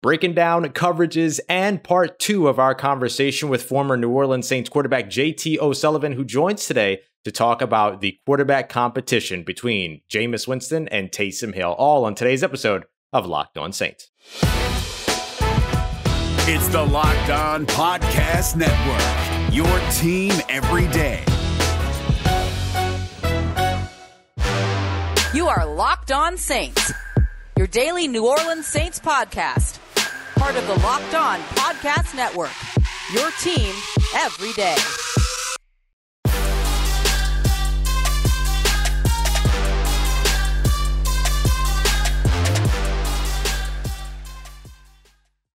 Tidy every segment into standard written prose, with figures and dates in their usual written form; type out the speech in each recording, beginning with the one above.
breaking down coverages and part 2 of our conversation with former New Orleans Saints quarterback JT O'Sullivan, who joins today to talk about the quarterback competition between Jameis Winston and Taysom Hill, all on today's episode of Locked On Saints. It's the Locked On Podcast Network, your team every day. You are Locked On Saints, your daily New Orleans Saints podcast. Part of the Locked On Podcast Network, your team every day.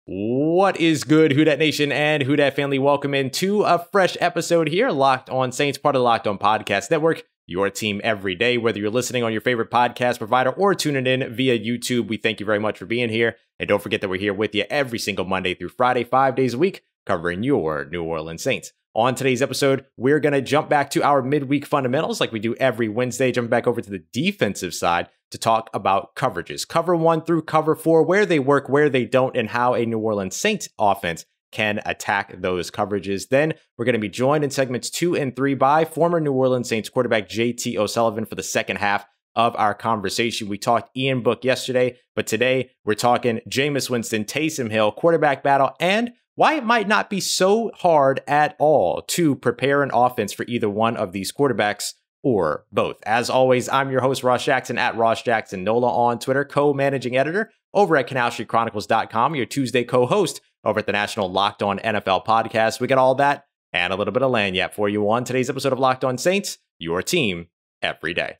What is good, Who Dat Nation and Who Dat family? Welcome into a fresh episode here, Locked On Saints, part of the Locked On Podcast Network, your team every day. Whether you're listening on your favorite podcast provider or tuning in via YouTube, we thank you very much for being here. And don't forget that we're here with you every single Monday through Friday, 5 days a week, covering your New Orleans Saints. On today's episode, we're going to jump back to our midweek fundamentals like we do every Wednesday, jumping back over to the defensive side to talk about coverages. Cover 1 through cover 4, where they work, where they don't, and how a New Orleans Saints offense can attack those coverages. Then we're going to be joined in segments 2 and 3 by former New Orleans Saints quarterback JT O'Sullivan for the second half of our conversation. We talked Ian Book yesterday, but today we're talking Jameis Winston, Taysom Hill, quarterback battle, and why it might not be so hard at all to prepare an offense for either one of these quarterbacks or both. As always, I'm your host, Ross Jackson, at Ross Jackson Nola on Twitter, co-managing editor over at CanalStreetChronicles.com, your Tuesday co-host over at the National Locked On NFL podcast. We got all that and a little bit of lanyap for you on today's episode of Locked On Saints, your team every day.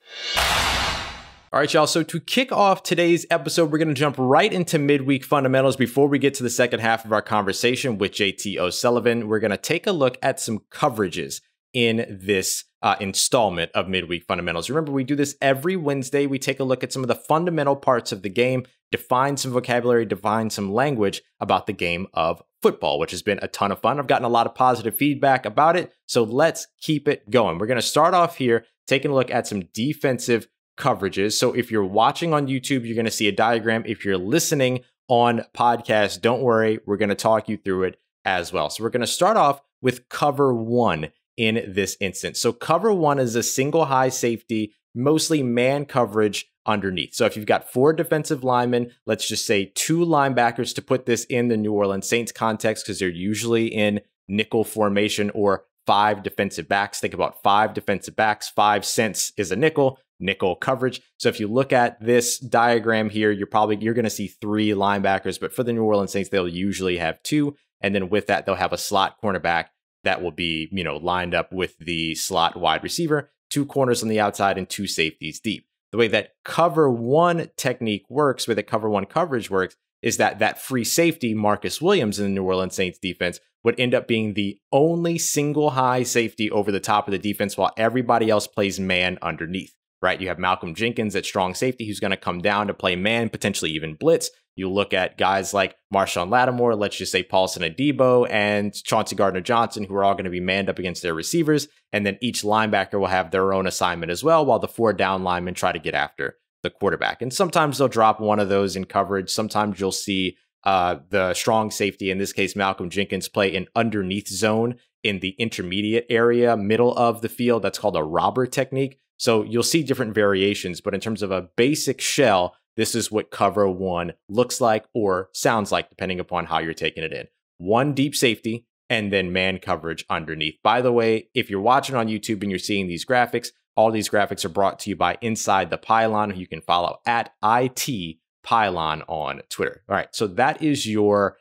All right, y'all. So to kick off today's episode, we're going to jump right into midweek fundamentals. Before we get to the second half of our conversation with JT O'Sullivan, we're going to take a look at some coverages in this installment of midweek fundamentals. Remember, we do this every Wednesday. We take a look at some of the fundamental parts of the game, define some vocabulary, define some language about the game of football, which has been a ton of fun. I've gotten a lot of positive feedback about it, so let's keep it going. We're going to start off here taking a look at some defensive coverages. So if you're watching on YouTube, you're going to see a diagram. If you're listening on podcast, don't worry, we're going to talk you through it as well. So we're going to start off with cover 1 in this instance. So cover 1 is a single high safety, mostly man coverage underneath. So if you've got 4 defensive linemen, let's just say 2 linebackers to put this in the New Orleans Saints context, because they're usually in nickel formation, or 5 defensive backs. Think about 5 defensive backs. 5 cents is a nickel coverage. So if you look at this diagram here, you're going to see 3 linebackers, but for the New Orleans Saints, they'll usually have 2. And then with that, they'll have a slot cornerback that will be, lined up with the slot wide receiver, 2 corners on the outside and 2 safeties deep. The way that cover 1 technique works, where the cover 1 coverage works, is that free safety, Marcus Williams in the New Orleans Saints defense, would end up being the only single high safety over the top of the defense, while everybody else plays man underneath, right? You have Malcolm Jenkins at strong safety, who's going to come down to play man, potentially even blitz. You look at guys like Marshawn Lattimore, let's just say Paulson Adebo, and Chauncey Gardner-Johnson, who are all going to be manned up against their receivers. And then each linebacker will have their own assignment as well, while the 4 down linemen try to get after the quarterback. And sometimes they'll drop one of those in coverage. Sometimes you'll see the strong safety, in this case, Malcolm Jenkins, play an underneath zone in the intermediate area, middle of the field. That's called a robber technique. So you'll see different variations, but in terms of a basic shell, this is what cover 1 looks like or sounds like, depending upon how you're taking it in. 1 deep safety and then man coverage underneath. By the way, if you're watching on YouTube and you're seeing these graphics, all these graphics are brought to you by Inside the Pylon, who you can follow at IT Pylon on Twitter. All right, so that is your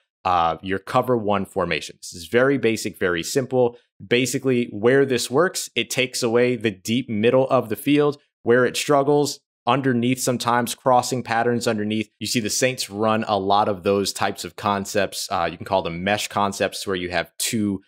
cover 1 formation. This is very basic, very simple. Basically, where this works, it takes away the deep middle of the field. Where it struggles, underneath, sometimes crossing patterns underneath. You see the Saints run a lot of those types of concepts. You can call them mesh concepts, where you have 2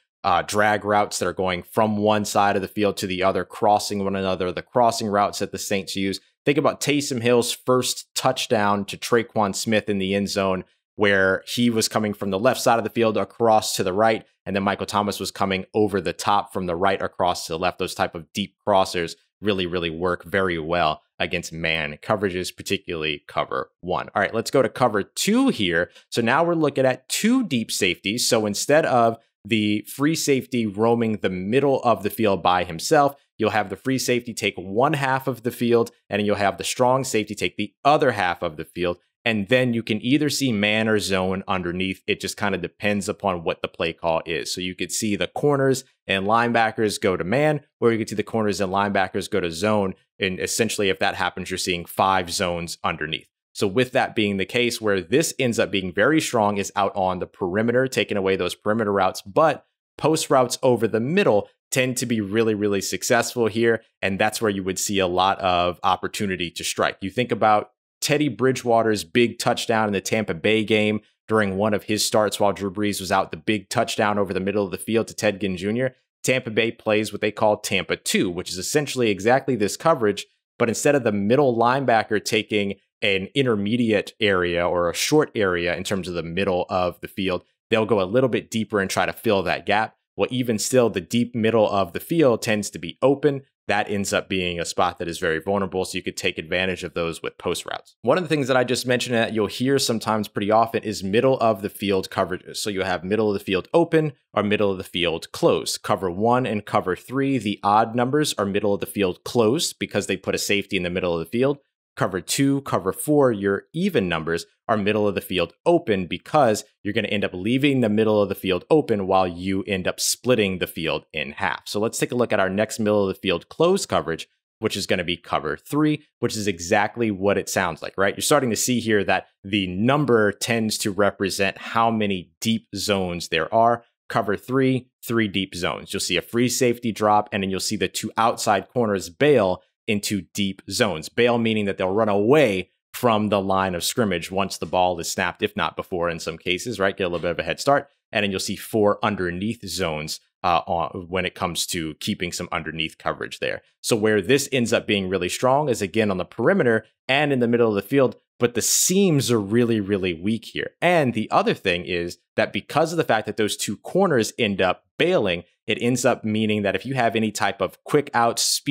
drag routes that are going from one side of the field to the other, crossing one another, the crossing routes that the Saints use. Think about Taysom Hill's first touchdown to Traquan Smith in the end zone, where he was coming from the left side of the field across to the right, and then Michael Thomas was coming over the top from the right across to the left. Those type of deep crossers really, really work very well against man coverages, particularly cover 1. All right, let's go to cover 2 here. So now we're looking at 2 deep safeties. So instead of the free safety roaming the middle of the field by himself, you'll have the free safety take one half of the field, and you'll have the strong safety take the other half of the field. And then you can either see man or zone underneath. It just kind of depends upon what the play call is. So you could see the corners and linebackers go to man, or you could see the corners and linebackers go to zone. And essentially, if that happens, you're seeing 5 zones underneath. So with that being the case, where this ends up being very strong is out on the perimeter, taking away those perimeter routes, but post routes over the middle tend to be really, really successful here. And that's where you would see a lot of opportunity to strike. You think about Teddy Bridgewater's big touchdown in the Tampa Bay game during one of his starts while Drew Brees was out, the big touchdown over the middle of the field to Ted Ginn Jr. Tampa Bay plays what they call Tampa 2, which is essentially exactly this coverage, but instead of the middle linebacker taking an intermediate area or a short area in terms of the middle of the field, they'll go a little bit deeper and try to fill that gap. Well, even still, the deep middle of the field tends to be open. That ends up being a spot that is very vulnerable, so you could take advantage of those with post routes. One of the things that I just mentioned that you'll hear sometimes pretty often is middle of the field coverages. So you'll have middle of the field open or middle of the field closed. Cover 1 and cover 3, the odd numbers are middle of the field closed because they put a safety in the middle of the field. Cover 2, cover 4, your even numbers are middle of the field open because you're going to end up leaving the middle of the field open while you end up splitting the field in half. So let's take a look at our next middle of the field closed coverage, which is going to be cover 3, which is exactly what it sounds like, right? You're starting to see here that the number tends to represent how many deep zones there are. Cover 3, 3 deep zones. You'll see a free safety drop, and then you'll see the 2 outside corners bail into deep zones. Bail meaning that they'll run away from the line of scrimmage once the ball is snapped, if not before in some cases, right? Get a little bit of a head start. And then you'll see 4 underneath zones when it comes to keeping some underneath coverage there. So where this ends up being really strong is, again, on the perimeter and in the middle of the field, but the seams are really, really weak here. And the other thing is that because of the fact that those 2 corners end up bailing, it ends up meaning that if you have any type of quick outs,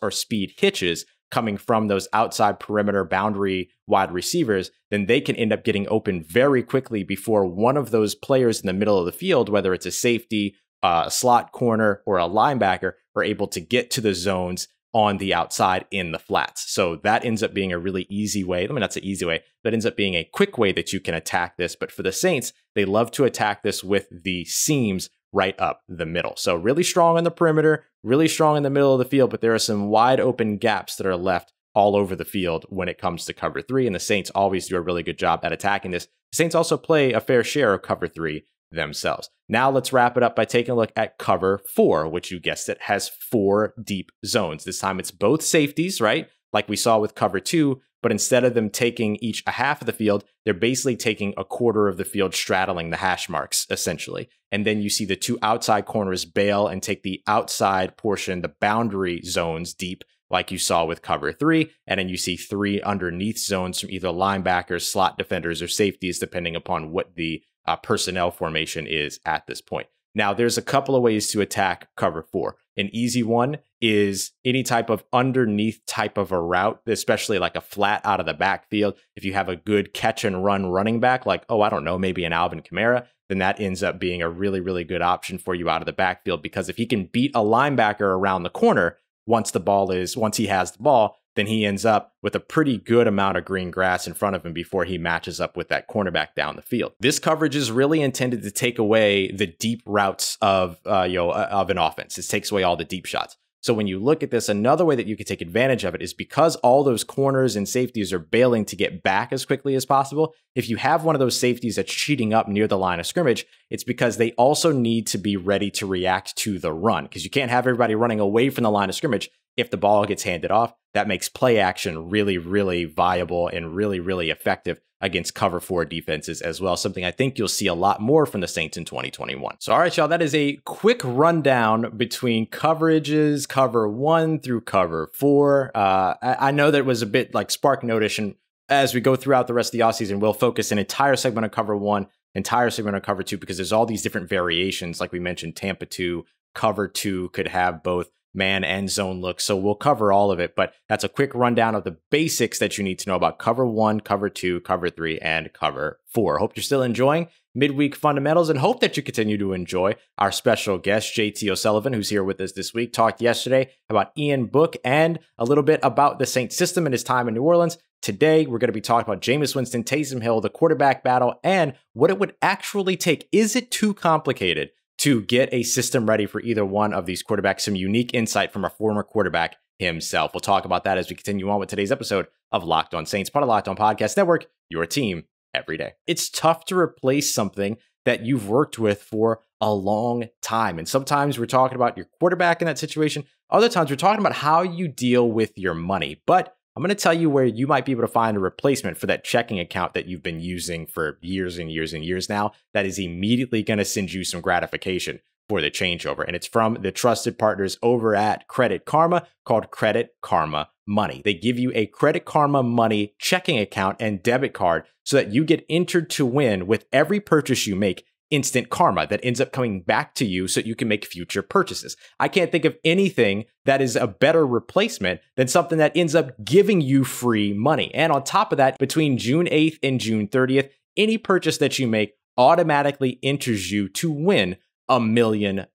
or speed hitches coming from those outside perimeter boundary wide receivers, then they can end up getting open very quickly before one of those players in the middle of the field, whether it's a safety, a slot corner, or a linebacker, are able to get to the zones on the outside in the flats. So that ends up being a really easy way. I mean, that's an easy way. That ends up being a quick way that you can attack this. But for the Saints, they love to attack this with the seams right up the middle. So really strong on the perimeter, really strong in the middle of the field, but there are some wide open gaps that are left all over the field when it comes to cover 3. And the Saints always do a really good job at attacking this. The Saints also play a fair share of cover 3 themselves. Now let's wrap it up by taking a look at cover 4, which you guessed it has 4 deep zones. This time it's both safeties, right? Like we saw with cover 2, but instead of them taking each a half of the field, they're basically taking a quarter of the field, straddling the hash marks, essentially. And then you see the 2 outside corners bail and take the outside portion, the boundary zones deep, like you saw with cover 3. And then you see 3 underneath zones from either linebackers, slot defenders, or safeties, depending upon what the personnel formation is at this point. Now, there's a couple of ways to attack cover 4. An easy one is any type of underneath type of a route, especially like a flat out of the backfield. If you have a good catch and run running back, like, I don't know, maybe an Alvin Kamara, then that ends up being a really, really good option for you out of the backfield, because if he can beat a linebacker around the corner, once he has the ball, then he ends up with a pretty good amount of green grass in front of him before he matches up with that cornerback down the field. This coverage is really intended to take away the deep routes of an offense. It takes away all the deep shots. So when you look at this, another way that you can take advantage of it is because all those corners and safeties are bailing to get back as quickly as possible. If you have one of those safeties that's cheating up near the line of scrimmage, it's because they also need to be ready to react to the run, because you can't have everybody running away from the line of scrimmage. If the ball gets handed off, that makes play action really, really viable and really, really effective against cover 4 defenses as well. Something I think you'll see a lot more from the Saints in 2021. So, all right, y'all, that is a quick rundown between coverages, cover 1 through cover 4. I know that it was a bit like Spark Notice, and as we go throughout the rest of the offseason, we'll focus an entire segment on cover 1, entire segment on cover 2, because there's all these different variations. Like we mentioned, Tampa 2, cover 2 could have both man and zone looks. So we'll cover all of it, but that's a quick rundown of the basics that you need to know about cover 1, cover 2, cover 3, and cover 4. Hope you're still enjoying Midweek Fundamentals and hope that you continue to enjoy our special guest, JT O'Sullivan, who's here with us this week. Talked yesterday about Ian Book and a little bit about the Saints system and his time in New Orleans. Today, we're going to be talking about Jameis Winston, Taysom Hill, the quarterback battle, and what it would actually take. Is it too complicated to get a system ready for either one of these quarterbacks? Some unique insight from a former quarterback himself. We'll talk about that as we continue on with today's episode of Locked On Saints, part of Locked On Podcast Network, your team every day. It's tough to replace something that you've worked with for a long time. And sometimes we're talking about your quarterback in that situation. Other times we're talking about how you deal with your money. But I'm going to tell you where you might be able to find a replacement for that checking account that you've been using for years and years and years now that is immediately going to send you some gratification for the changeover. And it's from the trusted partners over at Credit Karma called Credit Karma Money. They give you a Credit Karma Money checking account and debit card so that you get entered to win with every purchase you make. Instant karma that ends up coming back to you so you can make future purchases. I can't think of anything that is a better replacement than something that ends up giving you free money. And on top of that, between June 8th and June 30th, any purchase that you make automatically enters you to win $1 million.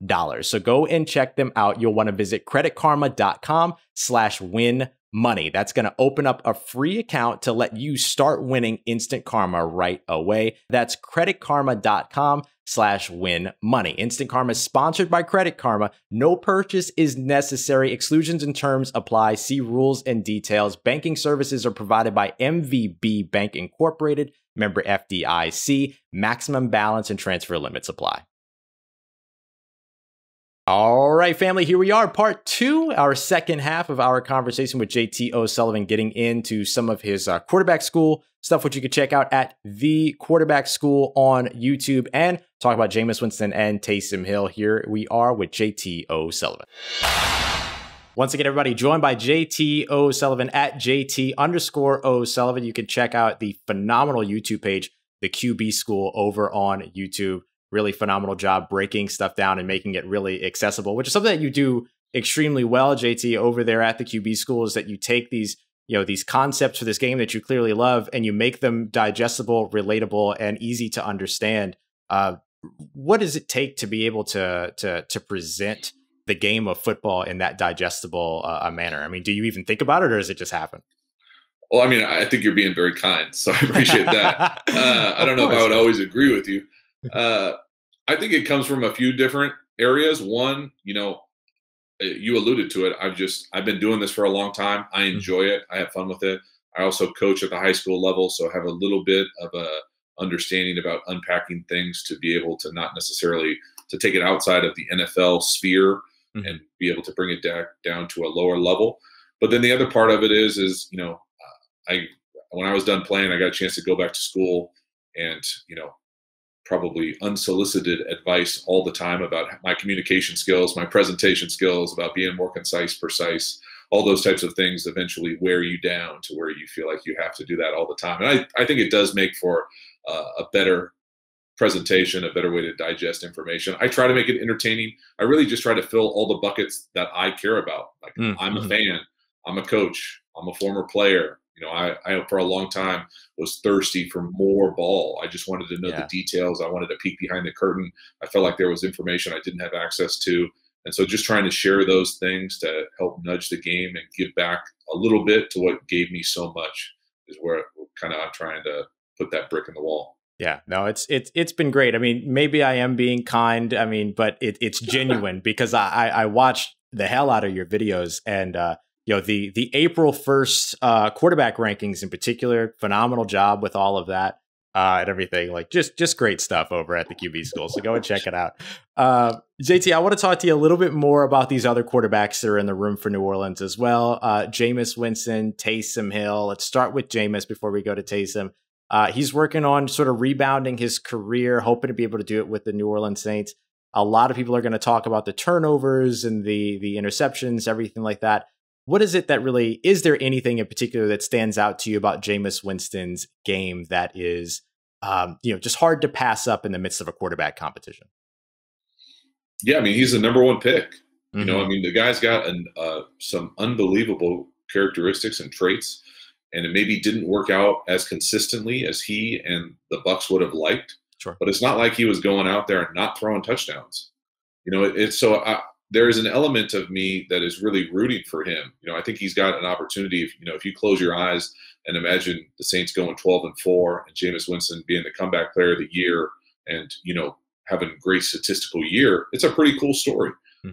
So go and check them out. You'll want to visit creditkarma.com/win money. That's going to open up a free account to let you start winning instant karma right away. That's creditkarma.com/win money. Instant Karma is sponsored by Credit Karma. No purchase is necessary. Exclusions and terms apply. See rules and details. Banking services are provided by MVB Bank Incorporated, member FDIC. Maximum balance and transfer limits apply. All right, family, here we are, part 2, our second half of our conversation with JT O'Sullivan, getting into some of his quarterback school stuff, which you can check out at The Quarterback School on YouTube, and talk about Jameis Winston and Taysom Hill. Here we are with JT O'Sullivan. Once again, everybody, joined by JT O'Sullivan at JT_O'Sullivan. You can check out the phenomenal YouTube page, The QB School, over on YouTube. Really phenomenal job breaking stuff down and making it really accessible, which is something that you do extremely well, JT, over there at the QB School, is that you take these, these concepts for this game that you clearly love and you make them digestible, relatable, and easy to understand. What does it take to be able to present the game of football in that digestible manner? I mean, do you even think about it, or does it just happen? Well, I mean, I think you're being very kind, so I appreciate that. I don't know if I would always agree with you. I think it comes from a few different areas. One, you alluded to it. I've been doing this for a long time. I enjoy it. I have fun with it. I also coach at the high school level, so I have a little bit of a understanding about unpacking things to be able to not necessarily to take it outside of the NFL sphere and be able to bring it down to a lower level. But then the other part of it is when I was done playing, I got a chance to go back to school and, probably unsolicited advice all the time about my communication skills, my presentation skills, about being more concise, precise, all those types of things eventually wear you down to where you feel like you have to do that all the time. And I think it does make for a better presentation, a better way to digest information. I try to make it entertaining. I really just try to fill all the buckets that I care about. Like I'm a fan, I'm a coach, I'm a former player. I for a long time was thirsty for more ball. I just wanted to know the details. I wanted to peek behind the curtain. I felt like there was information I didn't have access to. And so just trying to share those things to help nudge the game and give back a little bit to what gave me so much is where kind of I'm trying to put that brick in the wall. Yeah, no, it's been great. I mean, maybe I am being kind. I mean, but it's genuine because I watched the hell out of your videos and, the April 1st quarterback rankings in particular, phenomenal job with all of that and everything. Like just great stuff over at the QB School. So go and check it out. JT, I want to talk to you a little bit more about these other quarterbacks that are in the room for New Orleans as well. Jameis Winston, Taysom Hill. Let's start with Jameis before we go to Taysom. He's working on sort of rebounding his career, hoping to be able to do it with the New Orleans Saints. A lot of people are going to talk about the turnovers and the interceptions, everything like that. What is it that really, is there anything in particular that stands out to you about Jameis Winston's game that is, just hard to pass up in the midst of a quarterback competition? Yeah, I mean, he's the number one pick. You know, I mean, the guy's got some unbelievable characteristics and traits, and it maybe didn't work out as consistently as he and the Bucs would have liked. Sure. But it's not like he was going out there and not throwing touchdowns. You know, there is an element of me that is really rooting for him. You know, I think he's got an opportunity. If you close your eyes and imagine the Saints going 12-4 and Jameis Winston being the comeback player of the year and, you know, having a great statistical year, it's a pretty cool story.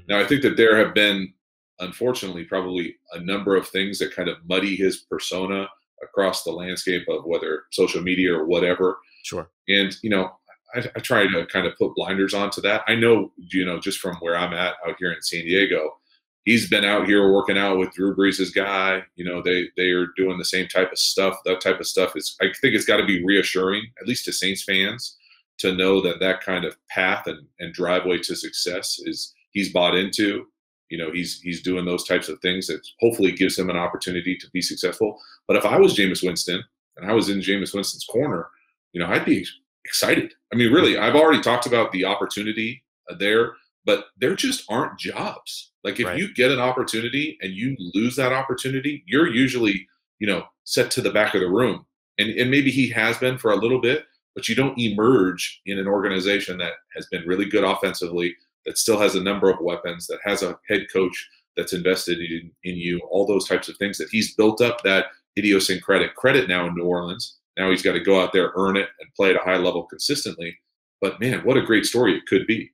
Now, I think that there have been, unfortunately, probably a number of things that kind of muddy his persona across the landscape of whether social media or whatever. Sure. And, you know, I try to kind of put blinders onto that. I know, you know, just from where I'm at out here in San Diego, he's been out here working out with Drew Brees' guy. You know, they are doing the same type of stuff. That type of stuff I think it's got to be reassuring, at least to Saints fans, to know that kind of path and driveway to success is he's bought into. You know, he's doing those types of things that hopefully gives him an opportunity to be successful. But if I was Jameis Winston and I was in Jameis Winston's corner, you know, I'd be excited. I mean, really, I've already talked about the opportunity there, but there just aren't jobs. Like if you get an opportunity and you lose that opportunity, you're usually, you know, set to the back of the room. And maybe he has been for a little bit, but you don't emerge in an organization that has been really good offensively, that still has a number of weapons, that has a head coach that's invested in you, all those types of things, that he's built up that idiosyncratic credit now in New Orleans. Now he's got to go out there, earn it, and play at a high level consistently. But, man, what a great story it could be.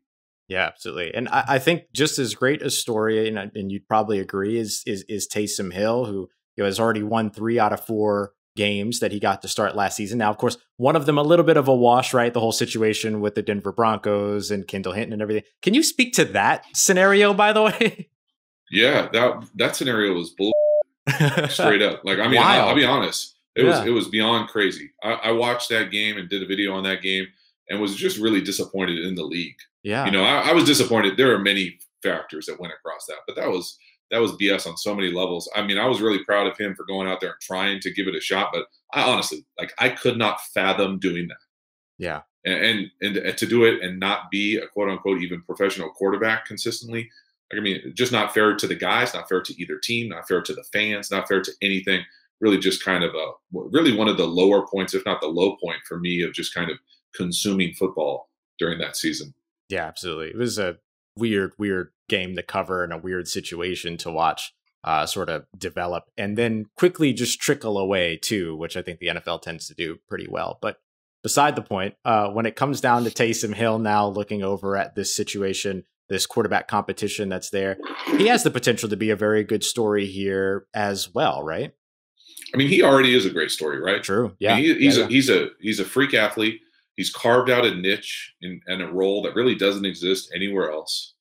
Yeah, absolutely. And I think just as great a story, and you'd probably agree, is Taysom Hill, who has already won 3 out of 4 games that he got to start last season. Now, of course, one of them a little bit of a wash, right? The whole situation with the Denver Broncos and Kendall Hinton and everything. Can you speak to that scenario, by the way? Yeah, that scenario was bull straight up. Like, I mean, Wow. I'll be honest. It was beyond crazy. I watched that game and did a video on that game and was just really disappointed in the league. Yeah. You know, I was disappointed. There are many factors that went across that, but that was BS on so many levels. I mean, I was really proud of him for going out there and trying to give it a shot, but I honestly, I could not fathom doing that. Yeah. And to do it and not be a quote unquote even professional quarterback consistently. I mean, just not fair to the guys, not fair to either team, not fair to the fans, not fair to anything. Really just kind of really one of the lower points, if not the low point for me, of just kind of consuming football during that season. Yeah, absolutely. It was a weird game to cover and a weird situation to watch sort of develop and then quickly just trickle away too, which I think the NFL tends to do pretty well. But beside the point, when it comes down to Taysom Hill now looking over at this situation, this quarterback competition that's there, he has the potential to be a very good story here as well, right? I mean, he already is a great story, right? True. Yeah. I mean, he's a freak athlete. He's carved out a niche and a role that really doesn't exist anywhere else.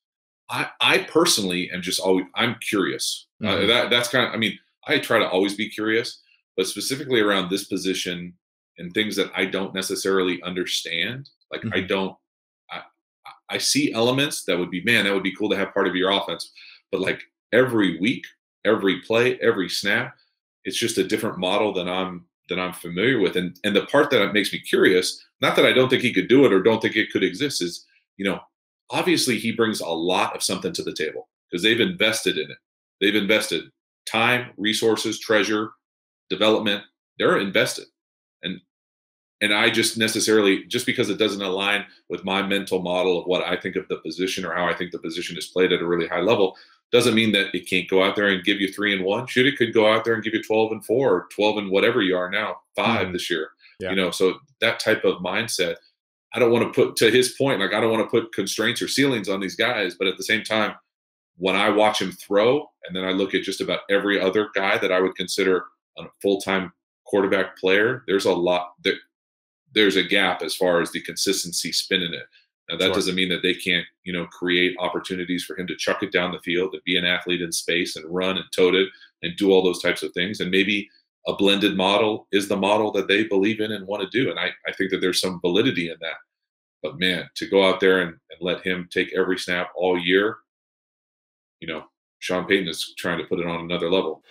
I personally am just I'm curious. That's kind of, I mean, I try to always be curious, but specifically around this position and things that I don't necessarily understand. Like I see elements that would be, man, that would be cool to have part of your offense. But like every week, every play, every snap, it's just a different model than I'm familiar with. And the part that makes me curious, not that I don't think he could do it or don't think it could exist, is, you know, obviously he brings a lot of something to the table because they've invested in it. They've invested time, resources, treasure, development. They're invested. And I just necessarily, just because it doesn't align with my mental model of what I think of the position or how I think the position is played at a really high level, doesn't mean that it can't go out there and give you 3-1. Shoot, it could go out there and give you 12-4 or 12 and whatever you are now, 5 this year. Yeah. You know, so that type of mindset, I don't want to put, to his point, like I don't want to put constraints or ceilings on these guys, but at the same time, when I watch him throw, and then I look at just about every other guy that I would consider a full-time quarterback player, there's a gap as far as the consistency spinning it. Now, that doesn't mean that they can't, you know, create opportunities for him to chuck it down the field, to be an athlete in space and run and tote it and do all those types of things. And maybe a blended model is the model that they believe in and want to do. And I think that there's some validity in that. But, man, to go out there and let him take every snap all year, you know, Sean Payton is trying to put it on another level.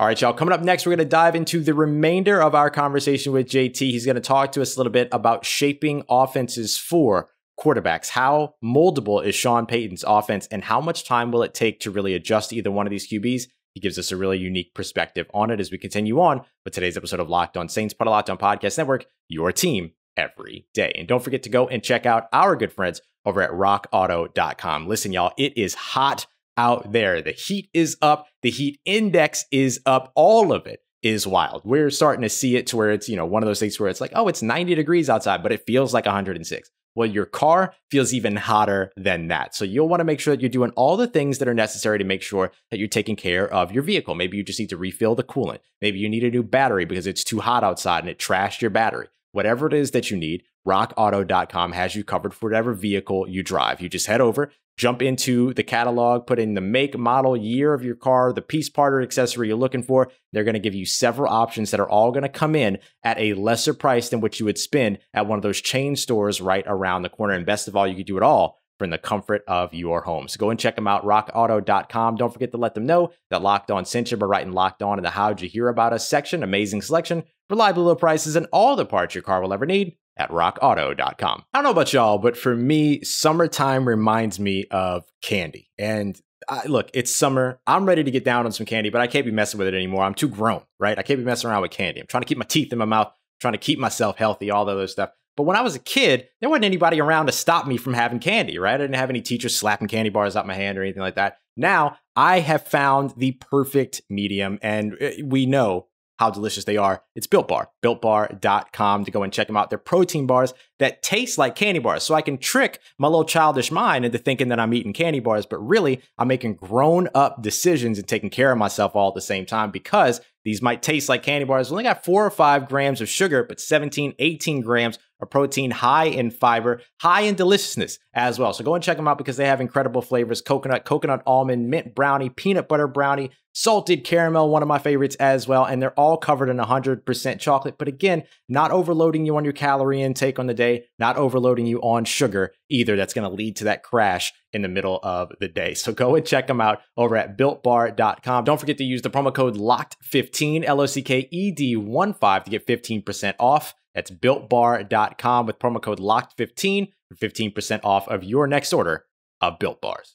All right, y'all. Coming up next, we're going to dive into the remainder of our conversation with JT. He's going to talk to us a little bit about shaping offenses for quarterbacks. How moldable is Sean Payton's offense, and how much time will it take to really adjust to either one of these QBs? He gives us a really unique perspective on it as we continue on with today's episode of Locked On Saints, part of Locked On Podcast Network, your team every day. And don't forget to go and check out our good friends over at rockauto.com. Listen, y'all, it is hot out there. The heat is up. The heat index is up. All of it is wild. We're starting to see it to where it's, one of those things where it's like, oh, it's 90 degrees outside, but it feels like 106. Well, your car feels even hotter than that. So you'll want to make sure that you're doing all the things that are necessary to make sure that you're taking care of your vehicle. Maybe you just need to refill the coolant. Maybe you need a new battery because it's too hot outside and it trashed your battery. Whatever it is that you need, rockauto.com has you covered for whatever vehicle you drive. You just head over, jump into the catalog, put in the make, model, year of your car, the piece, part, or accessory you're looking for. They're going to give you several options that are all going to come in at a lesser price than what you would spend at one of those chain stores right around the corner. And best of all, you can do it all from the comfort of your home. So go and check them out, rockauto.com. Don't forget to let them know that Locked On sent you by writing Locked On in the How'd You Hear About Us section. Amazing selection, reliable low prices, and all the parts your car will ever need at rockauto.com. I don't know about y'all, but for me, summertime reminds me of candy. And look, it's summer. I'm ready to get down on some candy, but I can't be messing with it anymore. I'm too grown, right? I can't be messing around with candy. I'm trying to keep my teeth in my mouth, trying to keep myself healthy, all that other stuff. But when I was a kid, there wasn't anybody around to stop me from having candy, right? I didn't have any teachers slapping candy bars out my hand or anything like that. Now, I have found the perfect medium, and we know how delicious they are. It's Built Bar, builtbar.com to go and check them out. They're protein bars that taste like candy bars. So I can trick my little childish mind into thinking that I'm eating candy bars, but really I'm making grown up decisions and taking care of myself all at the same time because these might taste like candy bars. They only got 4 or 5 grams of sugar, but 17, 18 grams of protein, high in fiber, high in deliciousness as well. So go and check them out because they have incredible flavors: coconut almond, mint brownie, peanut butter brownie, salted caramel, one of my favorites as well. And they're all covered in 100% chocolate. But again, not overloading you on your calorie intake on the day, not overloading you on sugar either. That's going to lead to that crash in the middle of the day. So go and check them out over at builtbar.com. Don't forget to use the promo code LOCKED15, LOCKED15 to get 15% off. That's builtbar.com with promo code LOCKED15 for 15% off of your next order of Built Bars.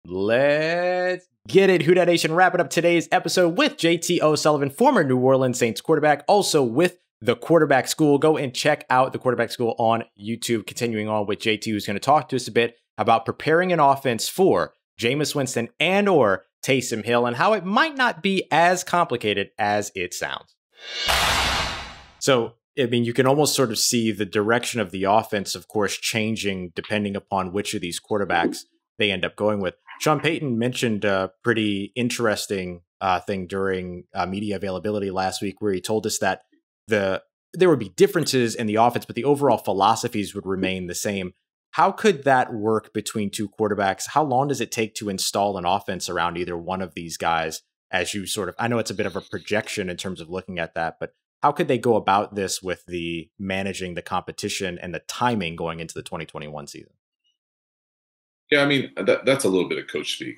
Let's get it, Who Dat Nation. Wrapping up today's episode with JT O'Sullivan, former New Orleans Saints quarterback, also with the Quarterback School. Go and check out the Quarterback School on YouTube. Continuing on with JT, who's going to talk to us a bit about preparing an offense for Jameis Winston and or Taysom Hill and how it might not be as complicated as it sounds. So, I mean, you can almost sort of see the direction of the offense, of course, changing depending upon which of these quarterbacks they end up going with. Sean Payton mentioned a pretty interesting thing during media availability last week where he told us that there would be differences in the offense, but the overall philosophies would remain the same. How could that work between two quarterbacks? How long does it take to install an offense around either one of these guys as you sort of, I know it's a bit of a projection in terms of looking at that, but how could they go about this with the managing the competition and the timing going into the 2021 season? Yeah, I mean, that's a little bit of coach speak.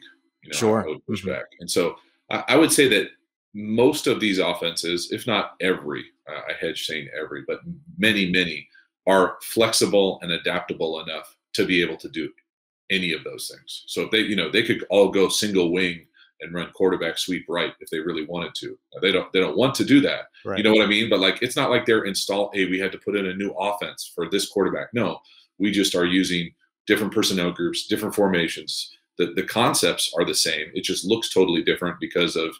Sure. I would push back. And so I would say that most of these offenses, if not every, I hedge saying every, but many are flexible and adaptable enough to be able to do any of those things. So if they could all go single wing and run quarterback sweep right if they really wanted to. They don't want to do that. Right. You know what I mean? But it's not like they're we had to put in a new offense for this quarterback. No, we just are using different personnel groups, different formations. The concepts are the same. It just looks totally different because of,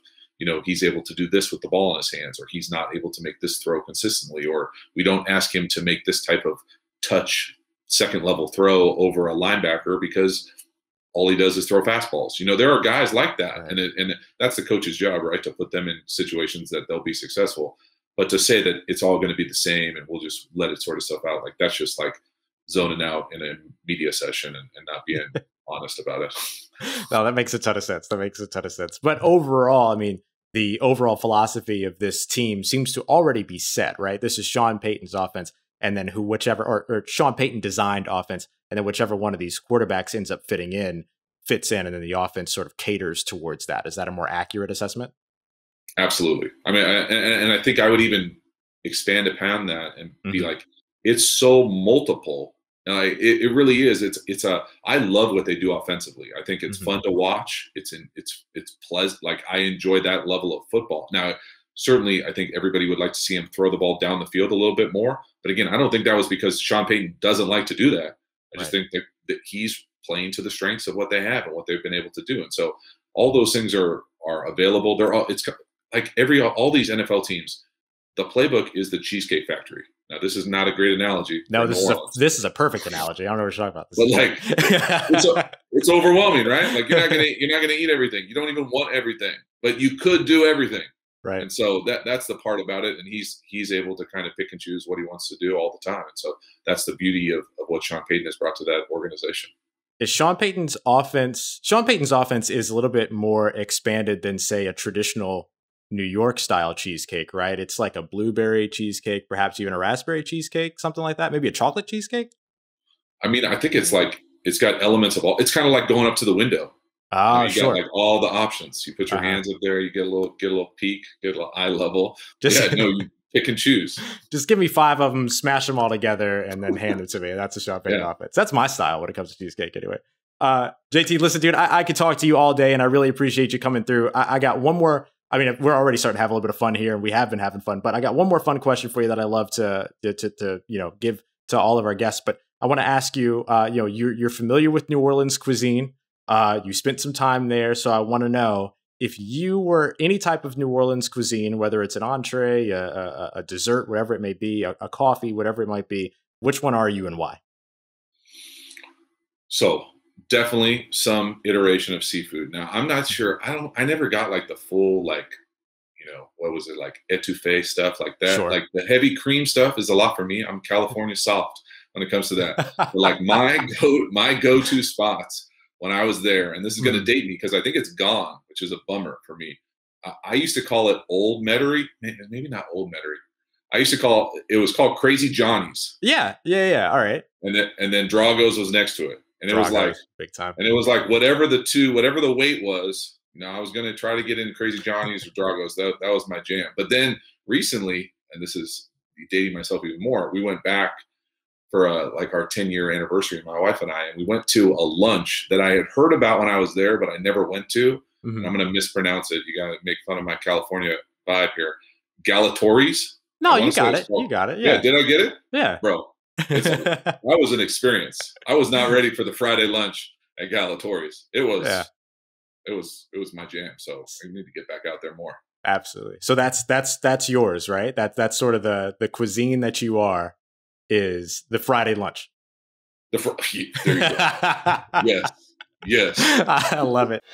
he's able to do this with the ball in his hands, or he's not able to make this throw consistently, or we don't ask him to make this type of touch second level throw over a linebacker because all he does is throw fastballs. There are guys like that, right. and that's the coach's job, right, to put them in situations that they'll be successful. But to say that it's all going to be the same and we'll just let it sort itself out, that's just zoning out in a media session and not being honest about it. No, that makes a ton of sense. But overall, I mean, the overall philosophy of this team seems to already be set, right? This is Sean Payton's offense, and then or Sean Payton designed offense, and then whichever one of these quarterbacks ends up fits in, and then the offense sort of caters towards that. Is that a more accurate assessment? Absolutely. I mean, and I think I would even expand upon that and be like, it's so multiple. It really is. I love what they do offensively. I think it's fun to watch. It's pleasant. Like, I enjoy that level of football. Now, certainly, I think everybody would like to see him throw the ball down the field a little bit more. But again, I don't think that was because Sean Payton doesn't like to do that. I just think that he's playing to the strengths of what they have and what they've been able to do. And so all those things are available. It's like all these NFL teams, the playbook is the Cheesecake Factory. Now, this is not a great analogy. No, this is a perfect analogy. I don't know what you're talking about. But like, it's overwhelming, right? Like, you're not gonna eat everything. You don't even want everything, but you could do everything. Right. And so that's the part about it. And he's able to kind of pick and choose what he wants to do all the time. And so that's the beauty of what Sean Payton has brought to that organization. Is Sean Payton's offense is a little bit more expanded than, say, a traditional New York style cheesecake, right? It's like a blueberry cheesecake, perhaps even a raspberry cheesecake, something like that. Maybe a chocolate cheesecake. I mean, I think it's got elements of all. It's kind of like going up to the window. Oh, you got like all the options. You put your hands up there, you get a little peek, get a little eye level. You pick and choose. Just give me 5 of them, smash them all together, and then hand them to me. That's a Sean Payton offense. That's my style when it comes to cheesecake, anyway. JT, listen, dude, I could talk to you all day, and I really appreciate you coming through. I got one more. I mean, we're already starting to have a little bit of fun here, and we have been having fun. But I got one more fun question for you that I love to give to all of our guests. But I want to ask you, you're familiar with New Orleans cuisine. You spent some time there, so I want to know if you were any type of New Orleans cuisine, whether it's an entree, a dessert, whatever it may be, a coffee, whatever it might be, which one are you and why? So definitely some iteration of seafood. Now, I'm not sure. I never got like the full, what was it, like etouffee stuff like that. Sure. Like the heavy cream stuff is a lot for me. I'm California soft when it comes to that. But like my go-to spots when I was there, and this is going to date me because I think it's gone, which is a bummer for me. I used to call it Old Metairie, maybe not Old Metairie. It was called Crazy Johnny's. Yeah. All right. And then Drago's was next to it. And it was like big time. And it was like whatever the weight was, I was going to try to get into Crazy Johnny's or Drago's. That was my jam. But then recently, and this is dating myself even more, we went back for our 10-year anniversary, my wife and I, and we went to a lunch that I had heard about when I was there, but I never went to. Mm-hmm. I'm going to mispronounce it. You got to make fun of my California vibe here. Galatories? No, you got it. You got it. Yeah. Did I get it? Yeah. Bro, that was an experience. I was not ready for the Friday lunch at Galatories. It was my jam. So I need to get back out there more. Absolutely. So that's yours, right? That's sort of the cuisine that you are. Is the Friday lunch. There you go. Yes. I love it.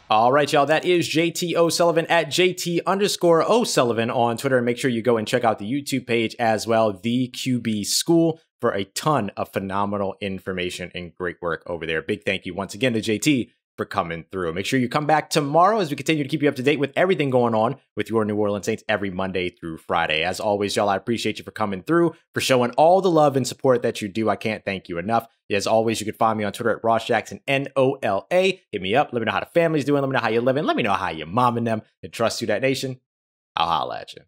All right, y'all. That is JT O'Sullivan at JT_O'Sullivan on Twitter. And make sure you go and check out the YouTube page as well, The QB School, for a ton of phenomenal information and great work over there. Big thank you once again to JT for coming through. Make sure you come back tomorrow as we continue to keep you up to date with everything going on with your New Orleans Saints every Monday through Friday. As always, y'all, I appreciate you for coming through, for showing all the love and support that you do. I can't thank you enough. As always, you can find me on Twitter at Ross Jackson, NOLA. Hit me up. Let me know how the family's doing. Let me know how you're living. Let me know how your mom and them. And trust you, that nation. I'll holla at you.